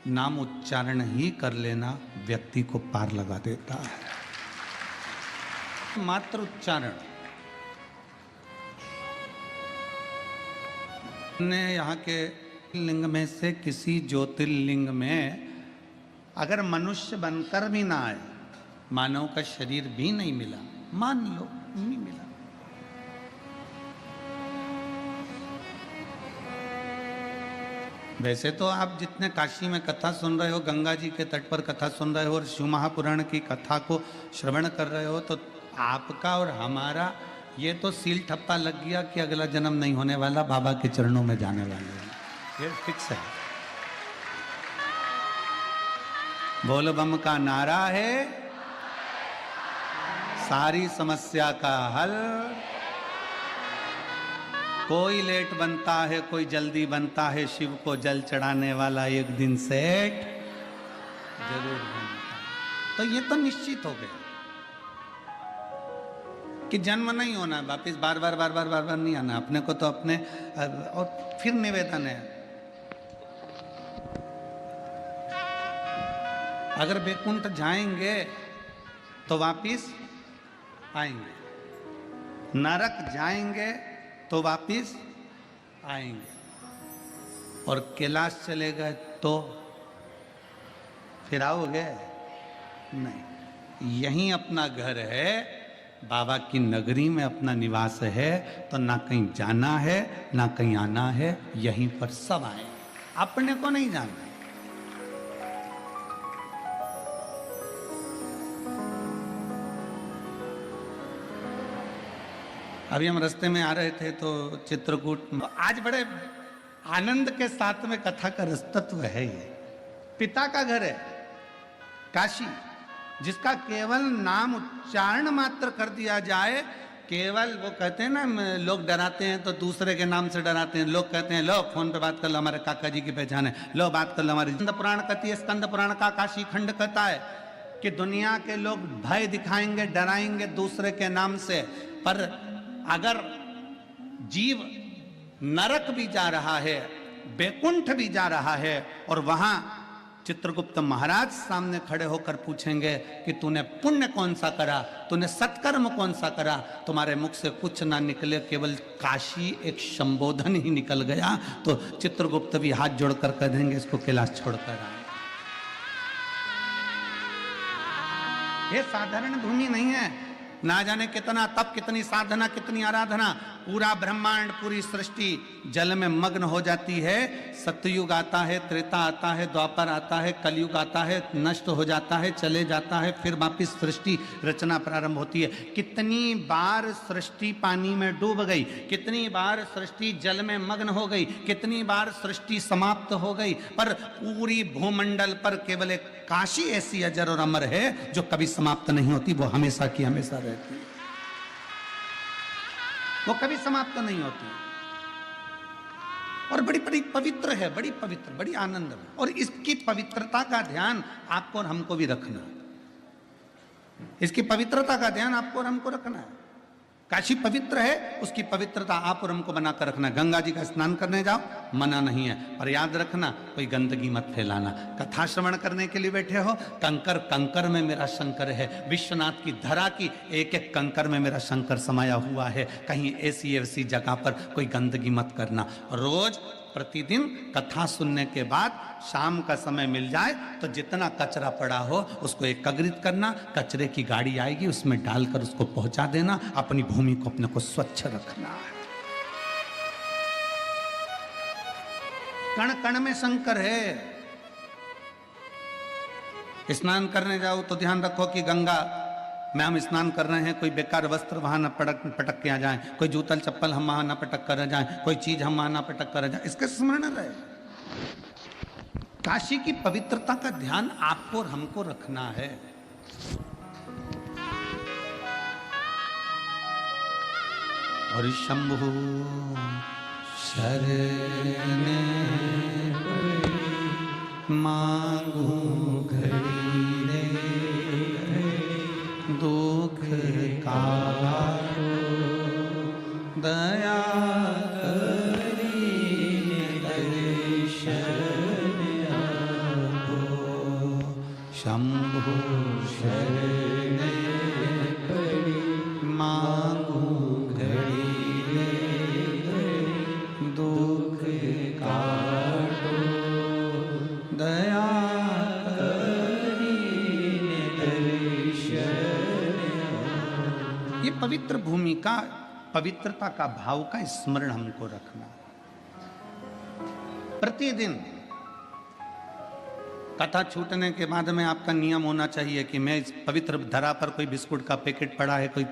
नाम उच्चारण ही कर लेना व्यक्ति को पार लगा देता है। मात्र उच्चारण ने यहाँ के लिंग में से किसी ज्योतिर्लिंग में अगर मनुष्य बनकर भी ना आए, मानव का शरीर भी नहीं मिला, मान लो नहीं मिला, वैसे तो आप जितने काशी में कथा सुन रहे हो, गंगा जी के तट पर कथा सुन रहे हो और शिव महापुराण की कथा को श्रवण कर रहे हो, तो आपका और हमारा ये तो सील ठप्पा लग गया कि अगला जन्म नहीं होने वाला, बाबा के चरणों में जाने वाले हैं, ये फिक्स है। बोल बम का नारा है सारी समस्या का हल। कोई लेट बनता है, कोई जल्दी बनता है, शिव को जल चढ़ाने वाला एक दिन सेठ जरूर बनता है। तो ये तो निश्चित हो गया कि जन्म नहीं होना, वापिस बार बार बार बार बार बार नहीं आना अपने को, तो अपने और फिर निवेदन है, अगर वैकुंठ जाएंगे तो वापिस आएंगे, नरक जाएंगे तो वापिस आएंगे, और कैलाश चले गए तो फिर आओगे नहीं। यहीं अपना घर है, बाबा की नगरी में अपना निवास है, तो ना कहीं जाना है ना कहीं आना है, यहीं पर सब आए, अपने को नहीं जाना। अभी हम रास्ते में आ रहे थे तो चित्रकूट, आज बड़े आनंद के साथ में कथा का रसतत्व है। ये पिता का घर है काशी, जिसका केवल नाम उच्चारण मात्र कर दिया जाए, केवल वो कहते हैं ना, लोग डराते हैं तो दूसरे के नाम से डराते हैं। लोग कहते हैं लो फोन पे बात कर लो, हमारे काका जी की पहचान है, लो बात कर लो हमारी। स्कंद पुराण कहती है, स्कंद पुराण का काशी खंड कहता है कि दुनिया के लोग भय दिखाएंगे, डराएंगे दूसरे के नाम से, पर अगर जीव नरक भी जा रहा है, वैकुंठ भी जा रहा है, और वहां चित्रगुप्त महाराज सामने खड़े होकर पूछेंगे कि तूने पुण्य कौन सा करा, तूने सत्कर्म कौन सा करा, तुम्हारे मुख से कुछ ना निकले, केवल काशी एक संबोधन ही निकल गया, तो चित्रगुप्त भी हाथ जोड़कर कह देंगे इसको कैलाश छोड़कर आए। ये साधारण भूमि नहीं है, ना जाने कितना तप, कितनी साधना, कितनी आराधना, पूरा ब्रह्मांड, पूरी सृष्टि जल में मग्न हो जाती है। सतयुग आता है, त्रेता आता है, द्वापर आता है, कलयुग आता है, नष्ट हो जाता है, चले जाता है, फिर वापिस सृष्टि रचना प्रारंभ होती है। कितनी बार सृष्टि पानी में डूब गई, कितनी बार सृष्टि जल में मग्न हो गई, कितनी बार सृष्टि समाप्त हो गई, पर पूरी भूमंडल पर केवल एक काशी ऐसी अजर और अमर है जो कभी समाप्त नहीं होती, वो हमेशा की हमेशा रहती है, वो कभी समाप्त नहीं होती, और बड़ी बड़ी पवित्र है, बड़ी पवित्र, बड़ी आनंद है। और इसकी पवित्रता का ध्यान आपको और हमको भी रखना है, इसकी पवित्रता का ध्यान आपको और हमको रखना है। काशी पवित्र है, उसकी पवित्रता आप और हमको बनाकर रखना। गंगा जी का स्नान करने जाओ, मना नहीं है, पर याद रखना कोई गंदगी मत फैलाना। कथा श्रवण करने के लिए बैठे हो, कंकर कंकर में मेरा शंकर है, विश्वनाथ की धरा की एक एक कंकर में मेरा शंकर समाया हुआ है, कहीं ऐसी ऐसी जगह पर कोई गंदगी मत करना। रोज प्रतिदिन कथा सुनने के बाद शाम का समय मिल जाए तो जितना कचरा पड़ा हो उसको एकत्रित करना, कचरे की गाड़ी आएगी उसमें डालकर उसको पहुंचा देना, अपनी भूमि को अपने को स्वच्छ रखना है। कण कण में शंकर है। स्नान करने जाओ तो ध्यान रखो कि गंगा में हम स्नान कर रहे हैं, कोई बेकार वस्त्र वहां न पटक के आ जाए, कोई जूतल चप्पल हम वहां न पटक कर जाए, कोई चीज हम वहां न पटक कर जाए, इसका स्मरण रहे। काशी की पवित्रता का ध्यान आपको और हमको रखना है। और शंभु शरण मांगू घड़ी रे, दुख कारो दया करी दर्शन शंभो शरण पड़ी मांगू घड़ी दुख काटो दया ये पवित्र भूमि का, पवित्रता का भाव का स्मरण हमको रखना। प्रतिदिन कथा छूटने के बाद में आपका नियम होना चाहिए कि मैं इस पवित्र धरा पर, कोई बिस्कुट का पैकेट पड़ा है, कोई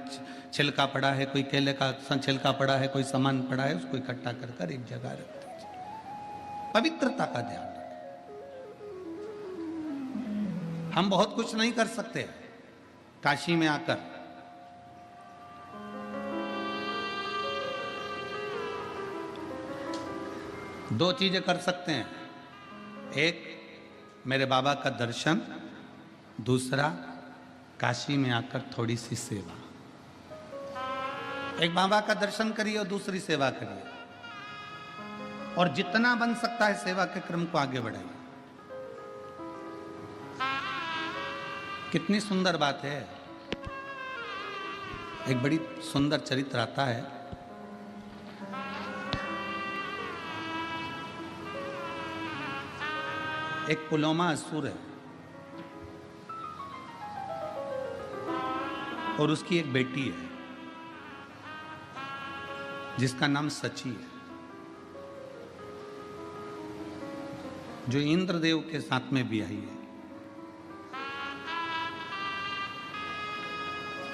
छिलका पड़ा है, कोई केले का छिलका पड़ा है, कोई सामान पड़ा है, उसको इकट्ठा कर कर एक जगह रख दीजिए। पवित्रता का ध्यान रखें। हम बहुत कुछ नहीं कर सकते काशी में आकर, दो चीजें कर सकते हैं। एक, मेरे बाबा का दर्शन, दूसरा काशी में आकर थोड़ी सी सेवा। एक, बाबा का दर्शन करिए और दूसरी सेवा करिए, और जितना बन सकता है सेवा के क्रम को आगे बढ़ाइए। कितनी सुंदर बात है। एक बड़ी सुंदर चरित्र आता है। एक पुलोमा असुर है और उसकी एक बेटी है जिसका नाम सची है, जो इंद्रदेव के साथ में ब्याही है।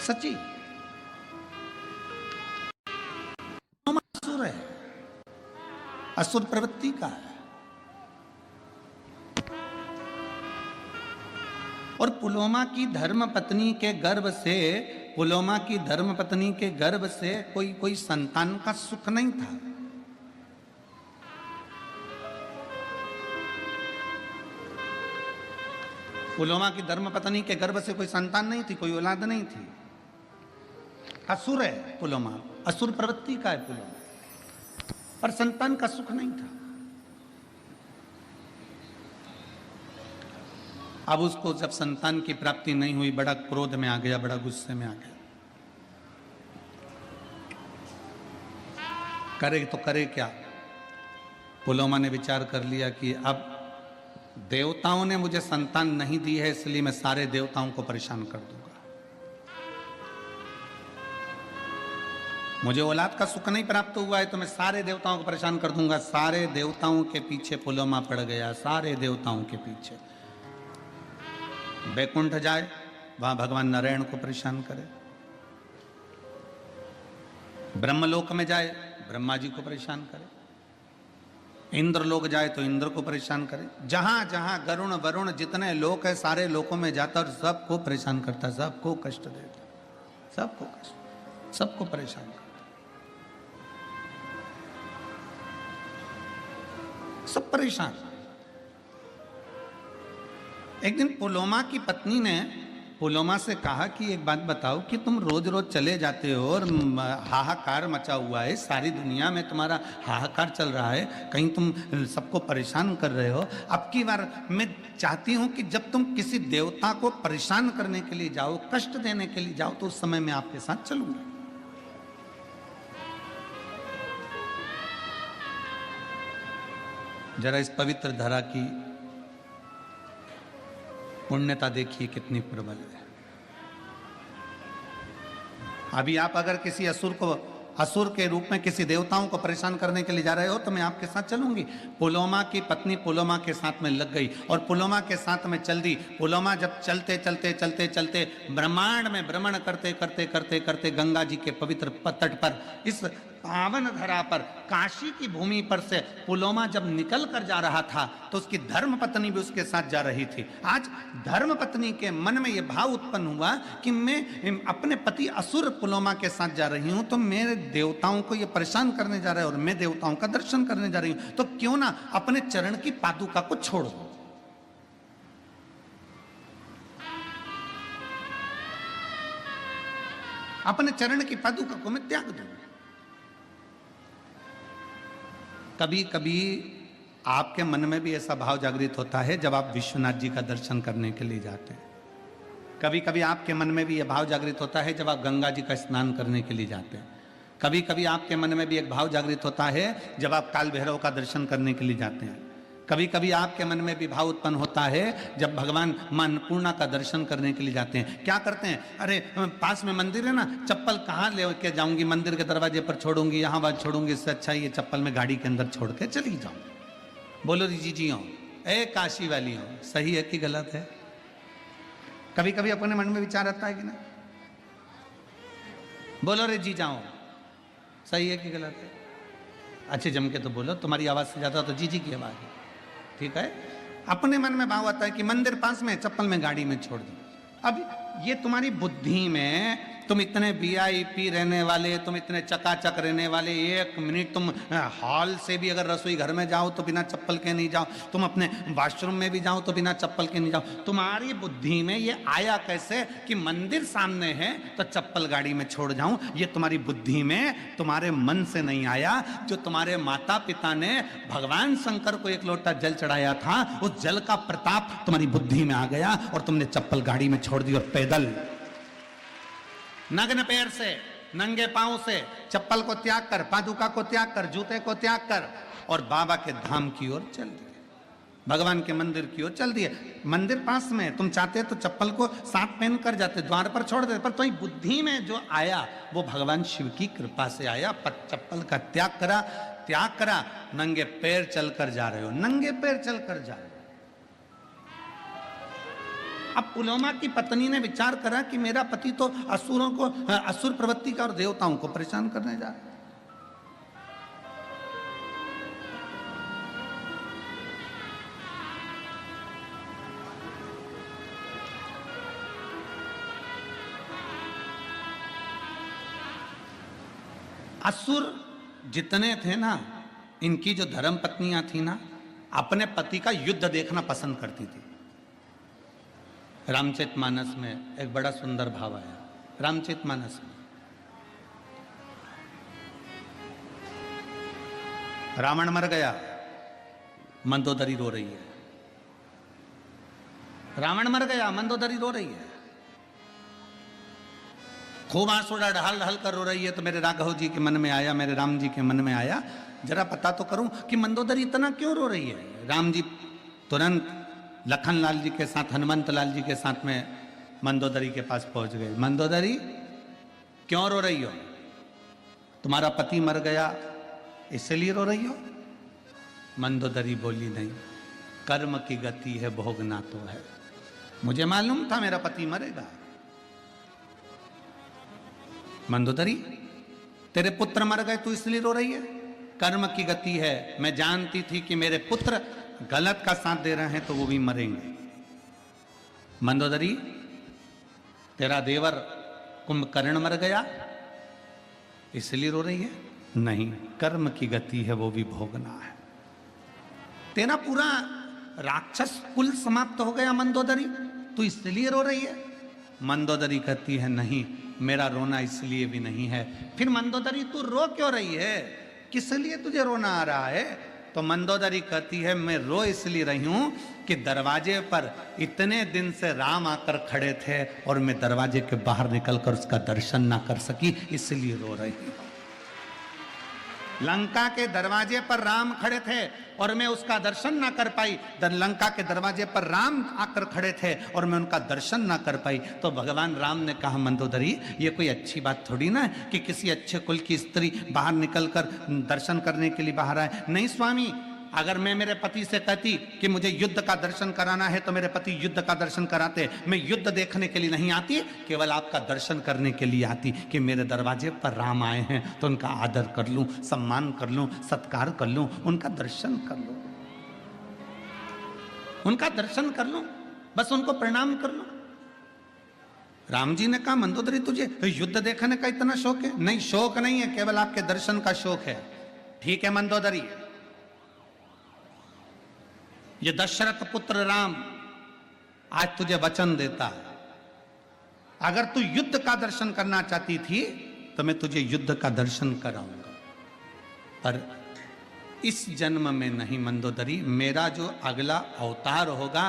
सची असुर है, असुर प्रवृत्ति का है। और पुलोमा की धर्म पत्नी के गर्भ से, पुलोमा की धर्म पत्नी के गर्भ से कोई संतान का सुख नहीं था। पुलोमा की धर्म पत्नी के गर्भ से कोई संतान नहीं थी, कोई औलाद नहीं थी। असुर है पुलोमा, असुर प्रवृत्ति का है पुलोमा, पर संतान का सुख नहीं था। अब उसको जब संतान की प्राप्ति नहीं हुई, बड़ा क्रोध में आ गया, बड़ा गुस्से में आ गया। करे तो करे क्या? पुलोमा ने विचार कर लिया कि अब देवताओं ने मुझे संतान नहीं दी है, इसलिए मैं सारे देवताओं को परेशान कर दूंगा। मुझे औलाद का सुख नहीं प्राप्त हुआ है तो मैं सारे देवताओं को परेशान कर दूंगा। सारे देवताओं के पीछे पुलोमा पड़ गया, सारे देवताओं के पीछे। बैकुंठ जाए, वहां भगवान नारायण को परेशान करे। ब्रह्मलोक में जाए, ब्रह्मा जी को परेशान करे। इंद्रलोक जाए तो इंद्र को परेशान करे। जहां जहां गरुण वरुण जितने लोक है, सारे लोकों में जाता और सबको परेशान करता, सबको कष्ट देता, सबको कष्ट, सबको परेशान करता, सब परेशान। एक दिन पुलोमा की पत्नी ने पुलोमा से कहा कि एक बात बताओ कि तुम रोज रोज चले जाते हो और हाहाकार मचा हुआ है, सारी दुनिया में तुम्हारा हाहाकार चल रहा है, कहीं तुम सबको परेशान कर रहे हो। अब की बार मैं चाहती हूं कि जब तुम किसी देवता को परेशान करने के लिए जाओ, कष्ट देने के लिए जाओ, तो उस समय मैं आपके साथ चलूंगा। जरा इस पवित्र धरा की पुण्यता देखिए कितनी प्रबल है। अभी आप अगर किसी असुर के रूप में किसी देवताओं को परेशान करने के लिए जा रहे हो तो मैं आपके साथ चलूंगी। पुलोमा की पत्नी पुलोमा के साथ में लग गई और पुलोमा के साथ में चल दी। पुलोमा जब चलते चलते चलते चलते ब्रह्मांड में भ्रमण करते करते करते करते गंगा जी के पवित्र तट पर, इस पावन धरा पर, काशी की भूमि पर से पुलोमा जब निकल कर जा रहा था तो उसकी धर्म पत्नी भी उसके साथ जा रही थी। आज धर्म पत्नी के मन में यह भाव उत्पन्न हुआ कि मैं अपने पति असुर पुलोमा के साथ जा रही हूं, तो मेरे देवताओं को ये परेशान करने जा रहे हैं और मैं देवताओं का दर्शन करने जा रही हूं, तो क्यों ना अपने चरण की पादुका को छोड़ दो। अपने चरण की पादुका को मैं त्याग दूं। कभी कभी आपके मन में भी ऐसा भाव जागृत होता है जब आप विश्वनाथ जी का दर्शन करने के लिए जाते हैं। कभी कभी आपके मन में भी यह भाव जागृत होता है जब आप गंगा जी का स्नान करने के लिए जाते हैं। कभी कभी आपके मन में भी एक भाव जागृत होता है जब आप काल भैरव का दर्शन करने के लिए जाते हैं। कभी कभी आपके मन में भी भाव उत्पन्न होता है जब भगवान मां अन्नपूर्णा का दर्शन करने के लिए जाते हैं। क्या करते हैं, अरे पास में मंदिर है ना, चप्पल कहाँ ले के जाऊंगी, मंदिर के दरवाजे पर छोड़ूंगी, यहाँ बात छोड़ूंगी, इससे अच्छा ये चप्पल में गाड़ी के अंदर छोड़ के चली जाऊँ। बोलो जी हो, ए काशी वाली हो, सही है कि गलत है? कभी कभी अपने मन में विचार आता है कि ना? बोलो रे जी जाओ, सही है कि गलत है? अच्छे जम के तो बोलो, तुम्हारी आवाज से ज्यादा तो जी की आवाज है। ठीक है, अपने मन में भाव आता है कि मंदिर पास में, चप्पल में गाड़ी में छोड़ दो। अब ये तुम्हारी बुद्धि में, तुम इतने वीआईपी रहने वाले, तुम इतने चकाचक रहने वाले, एक मिनट तुम हॉल से भी अगर रसोई घर में जाओ तो बिना चप्पल के नहीं जाओ, तुम अपने वॉशरूम में भी जाओ तो बिना चप्पल के नहीं जाओ। तुम्हारी बुद्धि में ये आया कैसे कि मंदिर सामने है तो चप्पल गाड़ी में छोड़ जाऊं? ये तुम्हारी बुद्धि में, तुम्हारे मन से नहीं आया। जो तुम्हारे माता पिता ने भगवान शंकर को एक लोटा जल चढ़ाया था, उस जल का प्रताप तुम्हारी बुद्धि में आ गया और तुमने चप्पल गाड़ी में छोड़ दी और पैदल नग्न पैर से, नंगे पांव से, चप्पल को त्याग कर, पादुका को त्याग कर, जूते को त्याग कर और बाबा के धाम की ओर चल दिए, भगवान के मंदिर की ओर चल दिए। मंदिर पास में, तुम चाहते तो चप्पल को साथ पहन कर जाते, द्वार पर छोड़ देते, पर तुम्हारी बुद्धि में जो आया वो भगवान शिव की कृपा से आया। पर चप्पल का त्याग करा, नंगे पैर चलकर जा रहे हो, नंगे पैर चलकर जा रहे हो। अब पुलोमा की पत्नी ने विचार करा कि मेरा पति तो असुरों को, असुर प्रवृत्ति का और देवताओं को परेशान करने जा रहा है। असुर जितने थे ना, इनकी जो धर्म पत्नियां थी ना, अपने पति का युद्ध देखना पसंद करती थी। रामचरितमानस में एक बड़ा सुंदर भाव आया। रामचरितमानस में रावण मर गया, मंदोदरी रो रही है। रावण मर गया, मंदोदरी रो रही है, खूब आंसू ढाल ढाल कर रो रही है। तो मेरे राघव जी के मन में आया, मेरे राम जी के मन में आया, जरा पता तो करूं कि मंदोदरी इतना क्यों रो रही है। राम जी तुरंत लखन लाल जी के साथ, हनुमंत लाल जी के साथ में मंदोदरी के पास पहुंच गए। मंदोदरी क्यों रो रही हो? तुम्हारा पति मर गया इसलिए रो रही हो? मंदोदरी बोली नहीं, कर्म की गति है, भोगना तो है। मुझे मालूम था मेरा पति मरेगा। मंदोदरी, तेरे पुत्र मर गए तू इसलिए रो रही है? कर्म की गति है, मैं जानती थी कि मेरे पुत्र गलत का साथ दे रहे हैं तो वो भी मरेंगे। मंदोदरी, तेरा देवर कुंभकर्ण मर गया इसलिए रो रही है? नहीं, कर्म की गति है, वो भी भोगना है। तेरा पूरा राक्षस कुल समाप्त हो गया मंदोदरी, तू इसलिए रो रही है? मंदोदरी कहती है नहीं, मेरा रोना इसलिए भी नहीं है। फिर मंदोदरी तू रो क्यों रही है? किस लिए तुझे रोना आ रहा है? तो मंदोदरी कहती है मैं रो इसलिए रही हूं कि दरवाजे पर इतने दिन से राम आकर खड़े थे और मैं दरवाजे के बाहर निकलकर उसका दर्शन ना कर सकी, इसलिए रो रही हूं। लंका के दरवाजे पर राम खड़े थे और मैं उसका दर्शन ना कर पाई। लंका के दरवाजे पर राम आकर खड़े थे और मैं उनका दर्शन ना कर पाई। तो भगवान राम ने कहा मंदोदरी, ये कोई अच्छी बात थोड़ी ना है कि किसी अच्छे कुल की स्त्री बाहर निकलकर दर्शन करने के लिए बाहर आए। नहीं स्वामी, अगर मैं मेरे पति से कहती कि मुझे युद्ध का दर्शन कराना है तो मेरे पति युद्ध का दर्शन कराते। मैं युद्ध देखने के लिए नहीं आती, केवल आपका दर्शन करने के लिए आती कि मेरे दरवाजे पर राम आए हैं तो उनका आदर कर लूं, सम्मान कर लूं, सत्कार कर लूं, उनका दर्शन कर लूं, उनका दर्शन कर लूं, बस उनको प्रणाम कर लूं। राम जी ने कहा मंदोदरी तुझे युद्ध देखने का इतना शौक है? नहीं, शौक नहीं है, केवल आपके दर्शन का शौक है। ठीक है मंदोदरी, ये दशरथ पुत्र राम आज तुझे वचन देता है, अगर तू युद्ध का दर्शन करना चाहती थी तो मैं तुझे युद्ध का दर्शन कराऊंगा, पर इस जन्म में नहीं मंदोदरी, मेरा जो अगला अवतार होगा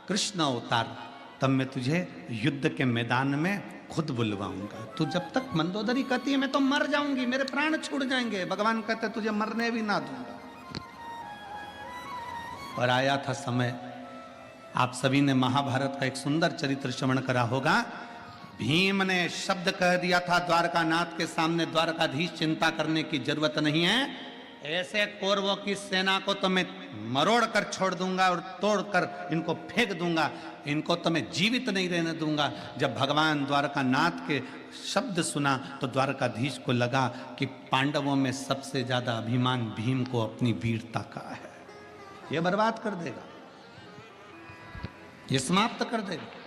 कृष्ण अवतार, तब मैं तुझे युद्ध के मैदान में खुद बुलवाऊंगा। तू जब तक मंदोदरी कहती है मैं तो मर जाऊंगी, मेरे प्राण छूट जाएंगे, भगवान कहते तुझे मरने भी ना दूंगा। और आया था समय, आप सभी ने महाभारत का एक सुंदर चरित्र श्रवण करा होगा। भीम ने शब्द कह दिया था द्वारकानाथ के सामने, द्वारकाधीश चिंता करने की जरूरत नहीं है, ऐसे कौरवों की सेना को तो मैं मरोड़ कर छोड़ दूंगा और तोड़कर इनको फेंक दूंगा, इनको तो मैं जीवित नहीं रहने दूंगा। जब भगवान द्वारकानाथ के शब्द सुना तो द्वारकाधीश को लगा कि पांडवों में सबसे ज्यादा अभिमान भीम को अपनी वीरता का है, ये बर्बाद कर देगा, ये समाप्त कर देगा।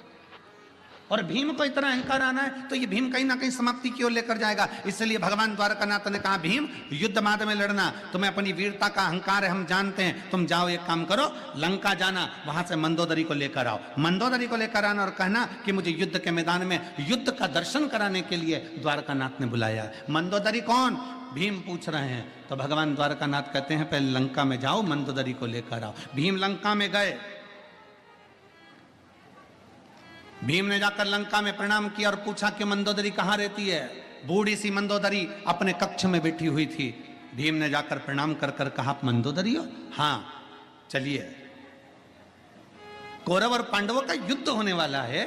और भीम को इतना अहंकार आना है तो ये भीम कहीं ना कहीं समाप्ति की ओर लेकर जाएगा। इसलिए भगवान द्वारकानाथ ने कहा भीम युद्ध मार्ग में लड़ना, तुम्हें अपनी वीरता का अहंकार है, हम जानते हैं, तुम जाओ एक काम करो, लंका जाना, वहां से मंदोदरी को लेकर आओ, मंदोदरी को लेकर आना और कहना कि मुझे युद्ध के मैदान में युद्ध का दर्शन कराने के लिए द्वारकानाथ ने बुलाया। मंदोदरी कौन? भीम पूछ रहे हैं। तो भगवान द्वारकानाथ कहते हैं पहले लंका में जाओ, मंदोदरी को लेकर आओ। भीम लंका में गए, भीम ने जाकर लंका में प्रणाम किया और पूछा कि मंदोदरी कहां रहती है। बूढ़ी सी मंदोदरी अपने कक्ष में बैठी हुई थी। भीम ने जाकर प्रणाम कर कर कहा मंदोदरी हो? हाँ, चलिए, कौरव और पांडवों का युद्ध होने वाला है,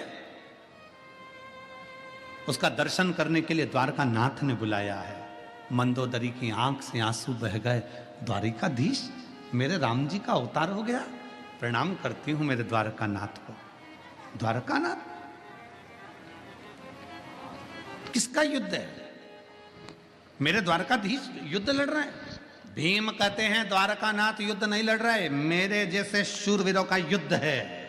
उसका दर्शन करने के लिए द्वारकानाथ ने बुलाया है। मंदोदरी की आंख से आंसू बह गए। द्वारिकाधीश, मेरे राम जी का अवतार हो गया, प्रणाम करती हूं मेरे द्वारकानाथ को। द्वारकानाथ? किसका युद्ध है? मेरे द्वारकाधीश युद्ध लड़ रहे हैं? भीम कहते हैं द्वारकानाथ युद्ध नहीं लड़ रहे, मेरे जैसे शूरवीरों का युद्ध है।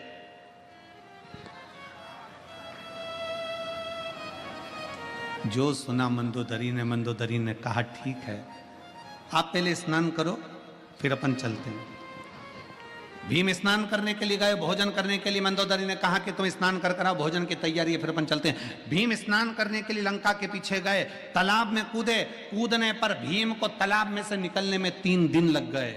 जो सुना मंदोदरी ने कहा ठीक है, आप पहले स्नान करो फिर अपन चलते हैं। भीम स्नान करने के लिए गए, भोजन करने के लिए मंदोदरी ने कहा कि तुम स्नान कर कर आओ, भोजन की तैयारी है, फिर अपन चलते हैं। भीम स्नान करने के लिए लंका के पीछे गए, तालाब में कूदे, कूदने पर भीम को तालाब में से निकलने में 3 दिन लग गए।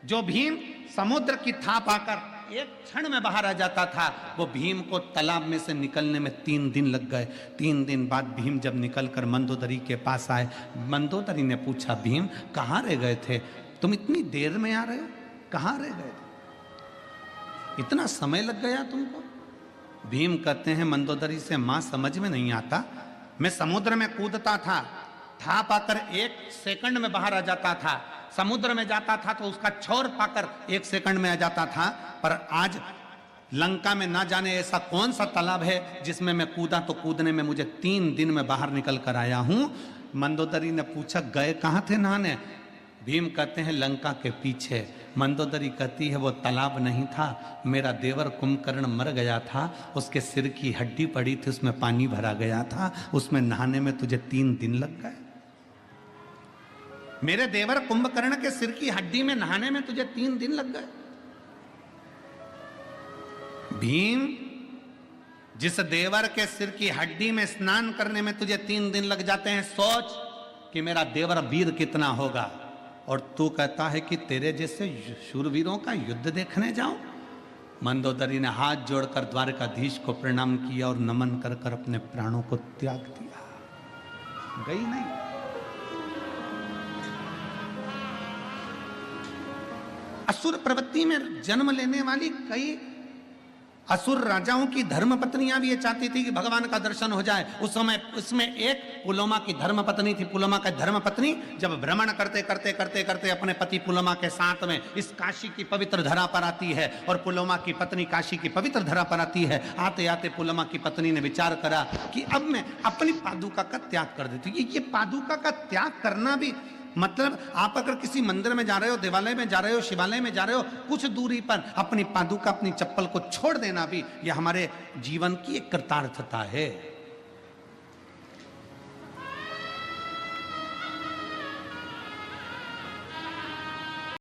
जो भीम समुद्र की थाप आकर एक क्षण में बाहर आ जाता था, वो भीम को तालाब में से निकलने में 3 दिन लग गए। 3 दिन बाद भीम जब निकलकर मंदोदरी के पास आए, मंदोदरी ने पूछा भीम कहाँ रह गए थे, तुम इतनी देर में आ रहे हो, कहाँ रह गए थे, इतना समय लग गया तुमको? भीम कहते हैं मंदोदरी से मां समझ में नहीं आता, मैं समुद्र में कूदता था, था पाकर 1 सेकंड में बाहर आ जाता था, समुद्र में जाता था तो उसका छोर पाकर 1 सेकंड में आ जाता था, पर आज लंका में ना जाने ऐसा कौन सा तालाब है जिसमें मैं कूदा तो कूदने में मुझे 3 दिन में बाहर निकल कर आया हूं। मंदोदरी ने पूछा गए कहां थे नहाने? भीम कहते हैं लंका के पीछे। मंदोदरी कहती है वो तालाब नहीं था, मेरा देवर कुंभकर्ण मर गया था, उसके सिर की हड्डी पड़ी थी, उसमें पानी भरा गया था, उसमें नहाने में तुझे 3 दिन लग गए। मेरे देवर कुंभकर्ण के सिर की हड्डी में नहाने में तुझे 3 दिन लग गए। भीम, जिस देवर के सिर की हड्डी में स्नान करने में तुझे 3 दिन लग जाते हैं, सोच कि मेरा देवर वीर कितना होगा। और तू कहता है कि तेरे जैसे शूरवीरों का युद्ध देखने जाऊं? मंदोदरी ने हाथ जोड़कर द्वारकाधीश को प्रणाम किया और नमन कर कर अपने प्राणों को त्याग दिया। गई नहीं। असुर प्रवृत्ति में जन्म लेने वाली कई असुर राजाओं की धर्म पत्नियां भी ये चाहती थी कि भगवान का दर्शन हो जाए। उस समय उसमें एक पुलोमा की धर्म पत्नी थी। पुलोमा का धर्म पत्नी जब भ्रमण करते करते करते करते अपने पति पुलोमा के साथ में इस काशी की पवित्र धरा पर आती है और पुलोमा की पत्नी काशी की पवित्र धरा पर आती है। आते आते पुलोमा की पत्नी ने विचार करा कि अब मैं अपनी पादुका का त्याग कर देती हूँ। ये पादुका का त्याग करना भी मतलब आप अगर किसी मंदिर में जा रहे हो, देवालय में जा रहे हो, शिवालय में जा रहे हो, कुछ दूरी पर अपनी पादुका, अपनी चप्पल को छोड़ देना भी यह हमारे जीवन की एक कृतार्थता है।